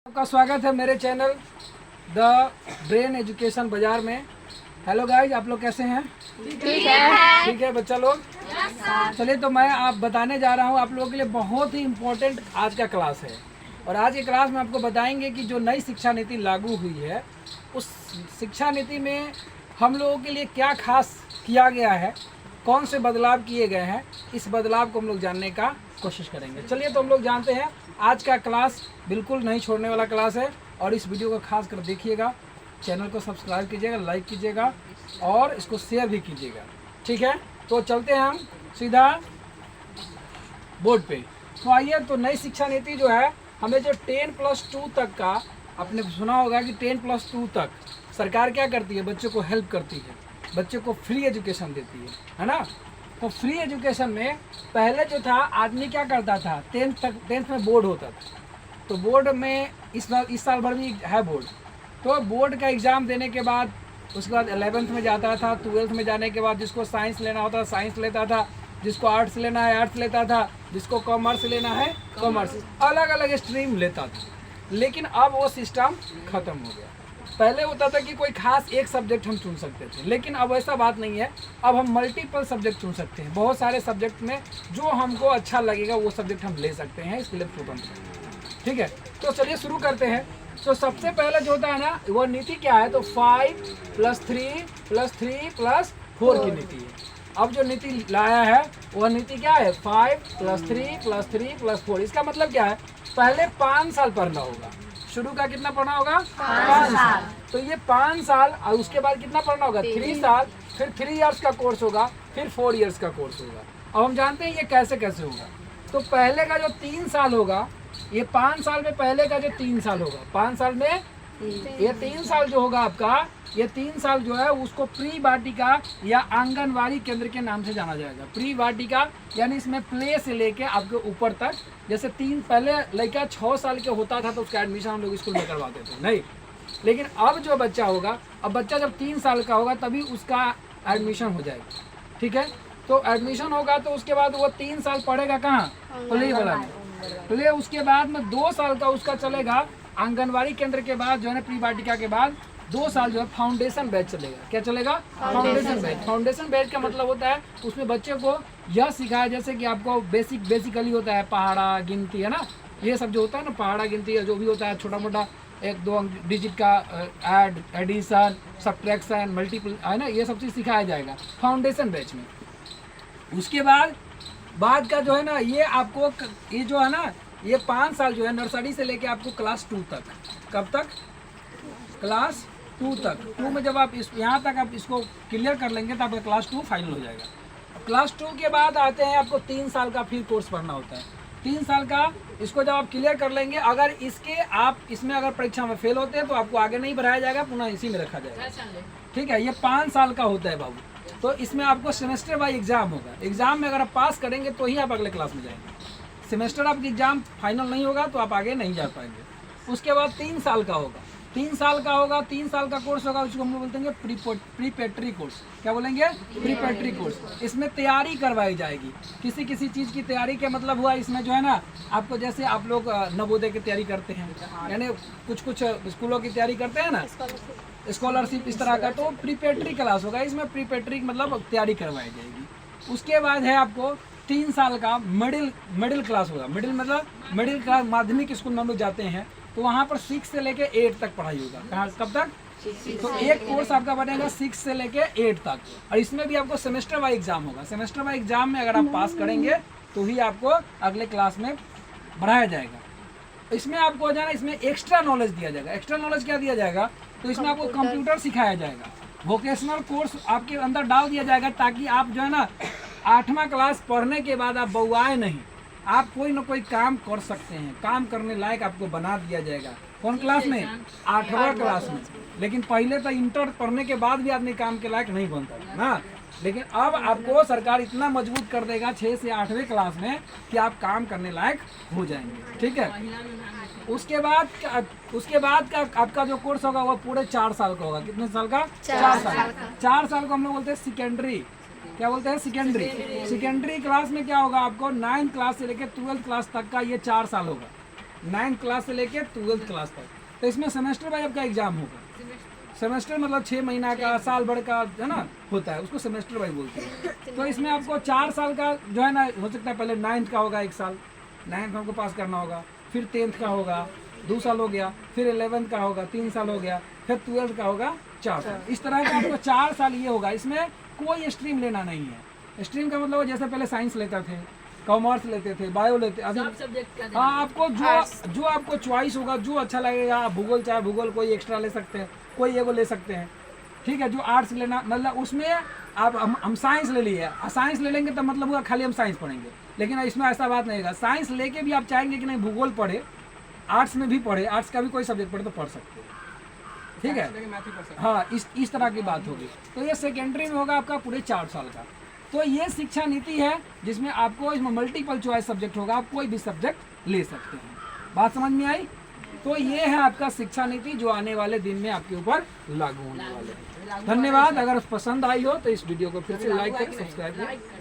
आपका स्वागत है मेरे चैनल द ब्रेन एजुकेशन बाजार में। हेलो गाइज, आप लोग कैसे हैं? ठीक है बच्चा लोग। चलिए तो मैं आप बताने जा रहा हूँ आप लोगों के लिए बहुत ही इम्पोर्टेंट आज का क्लास है। और आज की क्लास में आपको बताएंगे कि जो नई शिक्षा नीति लागू हुई है उस शिक्षा नीति में हम लोगों के लिए क्या खास किया गया है, कौन से बदलाव किए गए हैं, इस बदलाव को हम लोग जानने का कोशिश करेंगे। चलिए तो हम लोग जानते हैं आज का क्लास बिल्कुल नहीं छोड़ने वाला क्लास है और इस वीडियो को खास कर देखिएगा, चैनल को सब्सक्राइब कीजिएगा, लाइक कीजिएगा और इसको शेयर भी कीजिएगा। ठीक है, तो चलते हैं हम सीधा बोर्ड पे। तो आइए, तो नई शिक्षा नीति जो है हमें जो 10+2 तक का, आपने सुना होगा कि 10+2 तक सरकार क्या करती है, बच्चों को हेल्प करती है, बच्चों को फ्री एजुकेशन देती है ना। तो फ्री एजुकेशन में पहले जो था आदमी क्या करता था, 10th में बोर्ड होता था। तो बोर्ड में इस साल भर भी है बोर्ड। तो बोर्ड का एग्ज़ाम देने के बाद उसके बाद 11th में जाता था, 12th में जाने के बाद जिसको साइंस लेना होता था साइंस लेता था, जिसको आर्ट्स लेना है आर्ट्स लेता था, जिसको कॉमर्स लेना है कॉमर्स, अलग अलग स्ट्रीम लेता था। लेकिन अब वो सिस्टम ख़त्म हो गया। पहले होता था कि कोई खास एक सब्जेक्ट हम चुन सकते थे, लेकिन अब ऐसा बात नहीं है। अब हम मल्टीपल सब्जेक्ट चुन सकते हैं। बहुत सारे सब्जेक्ट में जो हमको अच्छा लगेगा वो सब्जेक्ट हम ले सकते हैं, इसके लिए स्वतंत्र हैं। ठीक है, तो चलिए शुरू करते हैं। तो सबसे पहले जो होता है ना, वो नीति क्या है, तो 5+3+3+4 की नीति है। अब जो नीति लाया है वह नीति क्या है, 5+3+3+4। इसका मतलब क्या है, पहले 5 साल पढ़ना होगा। शुरू का कितना पढ़ना होगा, 5 साल। तो ये 5 साल और उसके बाद कितना पढ़ना होगा, 3 साल, फिर 3 इयर्स का कोर्स होगा, फिर 4 इयर्स का कोर्स होगा। अब हम जानते हैं ये कैसे कैसे होगा। तो पहले का जो 3 साल होगा, ये 5 साल में पहले का जो 3 साल होगा, 5 साल में ये 3 साल जो होगा आपका, ये 3 साल जो है उसको प्री वाटिका या आंगनवाड़ी केंद्र के नाम से जाना जाएगा। प्री वाटिका यानी इसमें प्ले से लेके आपके ऊपर तक, जैसे पहले लड़का 6 साल के होता था तो उसका एडमिशन हम लोग स्कूल में करवाते थे, नहीं। लेकिन अब जो बच्चा होगा, अब बच्चा जब 3 साल का होगा तभी उसका एडमिशन हो जाएगा। ठीक है, तो एडमिशन होगा तो उसके बाद वो 3 साल पढ़ेगा कहाँ, प्ले वाला में। प्ले उसके बाद में 2 साल का उसका चलेगा आंगनवाड़ी केंद्र के बाद, जो है प्री वाटिका के बाद 2 साल जो है फाउंडेशन बैच चलेगा। क्या चलेगा, फाउंडेशन बैच। फाउंडेशन बैच का मतलब होता है उसमें बच्चे को यह सिखाया, जैसे कि आपको बेसिकली होता है पहाड़ा गिनती, है ना, ये सब जो होता है ना, पहाड़ा गिनती जो भी होता है, छोटा मोटा 1-2 डिजिट का ऐड, एडिशन, सब्ट्रैक्शन, मल्टीपल, है ना, ये सब चीज़ सिखाया जाएगा फाउंडेशन बैच में। उसके बाद का जो है ना, ये आपको ये जो है ना, ये 5 साल जो है नर्सरी से लेके आपको क्लास 2 तक। कब तक, क्लास 2 तक। 2 में जब आप यहाँ तक आप इसको क्लियर कर लेंगे तो आपका क्लास 2 फाइनल हो जाएगा। क्लास 2 के बाद आते हैं आपको 3 साल का फिर कोर्स पढ़ना होता है। 3 साल का इसको जब आप क्लियर कर लेंगे, अगर इसमें अगर परीक्षा में फेल होते हैं तो आपको आगे नहीं बढ़ाया जाएगा, पुनः इसी में रखा जाएगा। ठीक है, ये 5 साल का होता है बाबू। तो इसमें आपको सेमेस्टर बाई एग्जाम होगा। एग्जाम में अगर आप पास करेंगे तो ही आप अगले क्लास में जाएंगे। सेमेस्टर आपका एग्जाम फाइनल नहीं होगा तो आप आगे नहीं जा पाएंगे। उसके बाद 3 साल का होगा। 3 साल का होगा, 3 साल का कोर्स होगा, उसको हम लोग बोलते हैं प्रीपेट्री कोर्स। क्या बोलेंगे, प्रीपेट्री कोर्स। इसमें तैयारी करवाई जाएगी, किसी चीज़ की तैयारी। का मतलब हुआ इसमें जो है ना, आपको जैसे आप लोग नवोदय की तैयारी करते हैं, यानी कुछ स्कूलों की तैयारी करते हैं ना, स्कॉलरशिप, इस तरह का, तो प्रीपेट्री क्लास होगा। इसमें प्रीपेट्री मतलब तैयारी करवाई जाएगी। उसके बाद है आपको 3 साल का मिडिल क्लास होगा। मिडिल मतलब मिडिल क्लास, माध्यमिक स्कूल में हम लोग जाते हैं तो वहाँ पर 6 से लेके 8 तक पढ़ाई होगा। कहाँ, कब तक, तो एक कोर्स आपका बनेगा 6 से लेके 8 तक। और इसमें भी आपको सेमेस्टर वाइज एग्जाम होगा। सेमेस्टर वाइज एग्जाम में अगर आप पास करेंगे तो ही आपको अगले क्लास में बढ़ाया जाएगा। इसमें आपको हो जाना, इसमें एक्स्ट्रा नॉलेज दिया जाएगा। एक्स्ट्रा नॉलेज क्या दिया जाएगा, तो इसमें आपको कंप्यूटर सिखाया जाएगा। वोकेशनल कोर्स आपके अंदर डाल दिया जाएगा ताकि आप जो है ना 8वां क्लास पढ़ने के बाद आप बउआए नहीं, आप कोई ना कोई काम कर सकते हैं। काम करने लायक आपको बना दिया जाएगा। कौन क्लास में, 8वां क्लास में। लेकिन पहले तो इंटर पढ़ने के बाद भी आदमी काम के लायक नहीं बनता ना। लेकिन अब आपको सरकार इतना मजबूत कर देगा 6 से 8वें क्लास में कि आप काम करने लायक हो जाएंगे। ठीक है, उसके बाद का आपका जो कोर्स होगा वो पूरे 4 साल का होगा। कितने साल का, 4 साल। 4 साल को हम लोग बोलते हैं सेकेंडरी। क्या बोलते हैं, सेकेंडरी क्लास में क्या होगा, आपको 9th क्लास से लेकर 12th क्लास तक का ये 4 साल होगा। 9th क्लास से लेके 12th क्लास तक। तो इसमें सेमेस्टर वाइज आपका एग्जाम होगा। सेमेस्टर मतलब 6 महीना का, साल भर का है ना होता है, उसको सेमेस्टर वाइज बोलते हैं। तो इसमें आपको 4 साल का जो है ना हो सकता है, पहले 9th का होगा 1 साल, 9th में आपको पास करना होगा, फिर 10th का होगा 2 साल हो गया, फिर 11th का होगा 3 साल हो गया, फिर 12th का होगा 4 साल। इस तरह का आपको 4 साल ये होगा। इसमें कोई स्ट्रीम लेना नहीं है। स्ट्रीम का मतलब जैसे पहले साइंस लेते थे, कॉमर्स लेते थे, बायो लेते, अभी हाँ आपको जो आपको चॉइस होगा, जो अच्छा लगेगा, आप भूगोल चाहे भूगोल कोई एक्स्ट्रा ले सकते हैं, कोई एगो ले सकते हैं, ठीक है। जो आर्ट्स लेना मतलब उसमें आप हम साइंस ले लिए, साइंस ले लेंगे तो मतलब हुआ खाली हम साइंस पढ़ेंगे, लेकिन इसमें ऐसा बात नहीं है। साइंस लेके भी आप चाहेंगे कि नहीं भूगोल पढ़े, आर्ट्स में भी पढ़े, आर्ट्स का भी कोई सब्जेक्ट पढ़े तो पढ़ सकते हैं, ठीक है। हाँ इस तरह की बात होगी। तो ये सेकेंडरी में होगा आपका पूरे 4 साल का। तो ये शिक्षा नीति है जिसमें आपको इसमें मल्टीपल चॉइस सब्जेक्ट होगा, आप कोई भी सब्जेक्ट ले सकते हैं। बात समझ में आई? तो ये है आपका शिक्षा नीति जो आने वाले दिन में आपके ऊपर लागू होने वाले हैं। धन्यवाद। अगर पसंद आई हो तो इस वीडियो को फिर से लाइक करें, सब्सक्राइब करें।